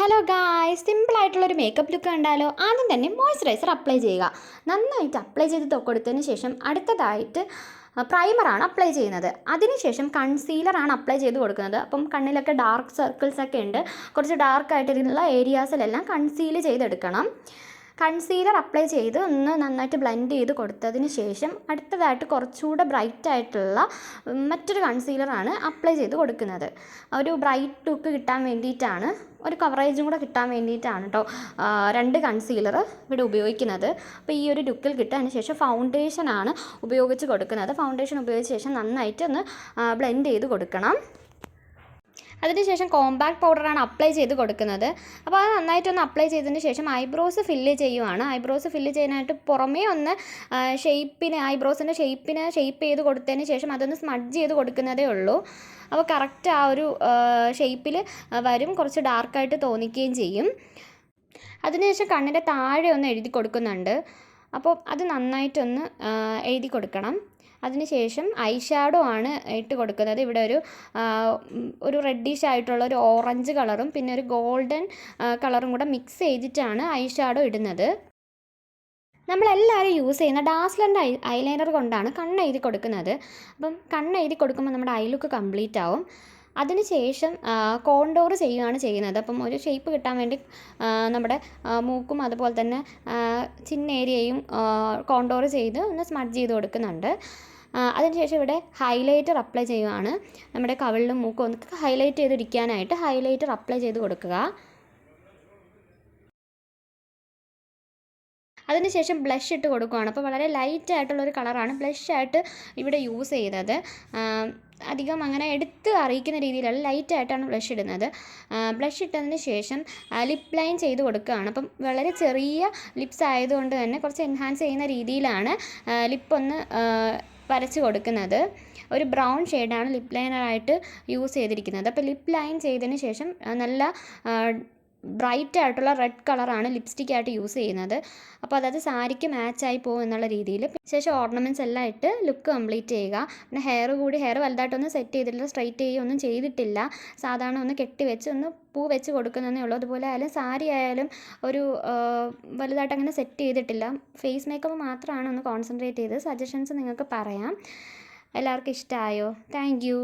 Hello guys, സിമ്പിളായിട്ടുള്ളൊരു makeup look കണ്ടാലോ. ആദ്യം തന്നെ മോയ്സ്ചറൈസർ അപ്ലൈ ചെയ്യുക. നന്നായിട്ട് അപ്ലൈ ചെയ്ത് കൊടുത്തതിന് ശേഷം അടുത്തതായിട്ട് പ്രൈമറാണ് അപ്ലൈ ചെയ്യുന്നത്. അതിനുശേഷം കൺസീലറാണ് അപ്ലൈ ചെയ്ത് കൊടുക്കുന്നത്. അപ്പം കണ്ണിലൊക്കെ ഡാർക്ക് സർക്കിൾസ് ഒക്കെ ഉണ്ട്, കുറച്ച് ഡാർക്കായിട്ടുള്ള ഏരിയാസിലെല്ലാം കൺസീൽ ചെയ്തെടുക്കണം. കൺസീലർ അപ്ലൈ ചെയ്ത് ഒന്ന് നന്നായിട്ട് ബ്ലെൻഡ് ചെയ്ത് കൊടുത്തതിന് ശേഷം അടുത്തതായിട്ട് കുറച്ചുകൂടെ ബ്രൈറ്റ് ആയിട്ടുള്ള മറ്റൊരു കൺസീലറാണ് അപ്ലൈ ചെയ്ത് കൊടുക്കുന്നത്. ഒരു ബ്രൈറ്റ് ലുക്ക് കിട്ടാൻ വേണ്ടിയിട്ടാണ്, ഒരു കവറേജും കൂടെ കിട്ടാൻ വേണ്ടിയിട്ടാണ് കേട്ടോ രണ്ട് കൺസീലർ ഇവിടെ ഉപയോഗിക്കുന്നത്. അപ്പോൾ ഈ ഒരു ലുക്കിൽ കിട്ടാൻ ശേഷം ഫൗണ്ടേഷനാണ് ഉപയോഗിച്ച് കൊടുക്കുന്നത്. ഫൗണ്ടേഷൻ ഉപയോഗിച്ച ശേഷം നന്നായിട്ട് ഒന്ന് ബ്ലെൻഡ് ചെയ്ത് കൊടുക്കണം. അതിനുശേഷം കോമ്പാക്ട് പൗഡറാണ് അപ്ലൈ ചെയ്ത് കൊടുക്കുന്നത്. അപ്പോൾ അത് നന്നായിട്ടൊന്ന് അപ്ലൈ ചെയ്തതിന് ശേഷം ഐബ്രോസ് ഫില്ല് ചെയ്യുവാണ്. ഐബ്രോസ് ഫില്ല് ചെയ്യാനായിട്ട് പുറമേ ഒന്ന് ഐബ്രോസിൻ്റെ ഷെയ്പ്പ് ചെയ്ത് കൊടുത്തതിന് ശേഷം അതൊന്ന് സ്മഡ്ജ് ചെയ്ത് കൊടുക്കുന്നതേ ഉള്ളൂ. അപ്പോൾ കറക്റ്റ് ആ ഒരു ഷെയ്പ്പിൽ വരും, കുറച്ച് ഡാർക്കായിട്ട് തോന്നിക്കുകയും ചെയ്യും. അതിനുശേഷം കണ്ണിൻ്റെ താഴെ ഒന്ന് എഴുതി കൊടുക്കുന്നുണ്ട്. അപ്പോൾ അത് നന്നായിട്ടൊന്ന് എഴുതി കൊടുക്കണം. അതിനുശേഷം ഐ ഷാഡോ ആണ് ഇട്ട് കൊടുക്കുന്നത്. ഇവിടെ ഒരു റെഡിഷ് ആയിട്ടുള്ള ഒരു ഓറഞ്ച് കളറും പിന്നെ ഒരു ഗോൾഡൻ കളറും കൂടെ മിക്സ് ചെയ്തിട്ടാണ് ഐ ഷാഡോ ഇടുന്നത്. നമ്മളെല്ലാവരും യൂസ് ചെയ്യുന്ന ഡാസ്ലറിൻ്റെ ഐലൈനർ കൊണ്ടാണ് കണ്ണെഴുതി കൊടുക്കുന്നത്. അപ്പം കണ്ണെഴുതി കൊടുക്കുമ്പോൾ നമ്മുടെ ഐ ലുക്ക് കംപ്ലീറ്റ് ആവും. അതിനുശേഷം കോണ്ടോർ ചെയ്യുകയാണ് ചെയ്യുന്നത്. അപ്പം ഒരു ഷേപ്പ് കിട്ടാൻ വേണ്ടി നമ്മുടെ മൂക്കും അതുപോലെ തന്നെ ചിൻ ഏരിയയും കോണ്ടോർ ചെയ്ത് ഒന്ന് സ്മഡ്ജ് ചെയ്ത് കൊടുക്കുന്നുണ്ട്. അതിനുശേഷം ഇവിടെ ഹൈലൈറ്റർ അപ്ലൈ ചെയ്യുകയാണ്. നമ്മുടെ കവിളിലും മൂക്കും ഒന്ന് ഹൈലൈറ്റ് ചെയ്തിരിക്കാനായിട്ട് ഹൈലൈറ്റർ അപ്ലൈ ചെയ്ത് കൊടുക്കുക. അതിനുശേഷം ബ്ലഷ് ഇട്ട് കൊടുക്കുകയാണ്. അപ്പോൾ വളരെ ലൈറ്റ് ആയിട്ടുള്ളൊരു കളറാണ് ബ്ലഷായിട്ട് ഇവിടെ യൂസ് ചെയ്യുന്നത്. അധികം അങ്ങനെ എടുത്ത് അറിയിക്കുന്ന രീതിയിലുള്ള ലൈറ്റായിട്ടാണ് ബ്ലഷ് ഇടുന്നത്. ബ്ലഷ് ഇട്ടതിന് ശേഷം ലിപ്പ് ലൈൻ ചെയ്ത് കൊടുക്കുകയാണ്. അപ്പം വളരെ ചെറിയ ലിപ്സ് ആയതുകൊണ്ട് തന്നെ കുറച്ച് എൻഹാൻസ് ചെയ്യുന്ന രീതിയിലാണ് ലിപ്പൊന്ന് വരച്ച് കൊടുക്കുന്നത്. ഒരു ബ്രൗൺ ഷെയ്ഡാണ് ലിപ്പ് ലൈനറായിട്ട് യൂസ് ചെയ്തിരിക്കുന്നത്. അപ്പോൾ ലിപ്പ് ലൈൻ ചെയ്തതിന് ശേഷം നല്ല ബ്രൈറ്റ് ആയിട്ടുള്ള റെഡ് കളറാണ് ലിപ്സ്റ്റിക്കായിട്ട് യൂസ് ചെയ്യുന്നത്. അപ്പോൾ അതായത് സാരിക്ക് മാച്ചായി പോകും എന്നുള്ള രീതിയിൽ. ശേഷം ഓർണമെൻറ്റ്സ് എല്ലാം ഇട്ട് ലുക്ക് കംപ്ലീറ്റ് ചെയ്യുക. പിന്നെ ഹെയർ വലുതായിട്ടൊന്നും സെറ്റ് ചെയ്തിട്ടില്ല, സ്ട്രൈറ്റ് ചെയ്യുകയൊന്നും ചെയ്തിട്ടില്ല. സാധാരണ ഒന്ന് കെട്ടി വെച്ച് ഒന്ന് പൂ വെച്ച് കൊടുക്കുന്നതേ ഉള്ളൂ. അതുപോലെ ആയാലും സാരി ആയാലും ഒരു വലുതായിട്ട് അങ്ങനെ സെറ്റ് ചെയ്തിട്ടില്ല. ഫേസ് മേക്കപ്പ് മാത്രമാണ് ഒന്ന് കോൺസെൻട്രേറ്റ് ചെയ്ത്. സജഷൻസ് നിങ്ങൾക്ക് പറയാം. എല്ലാവർക്കും ഇഷ്ടമായോ? Thank you.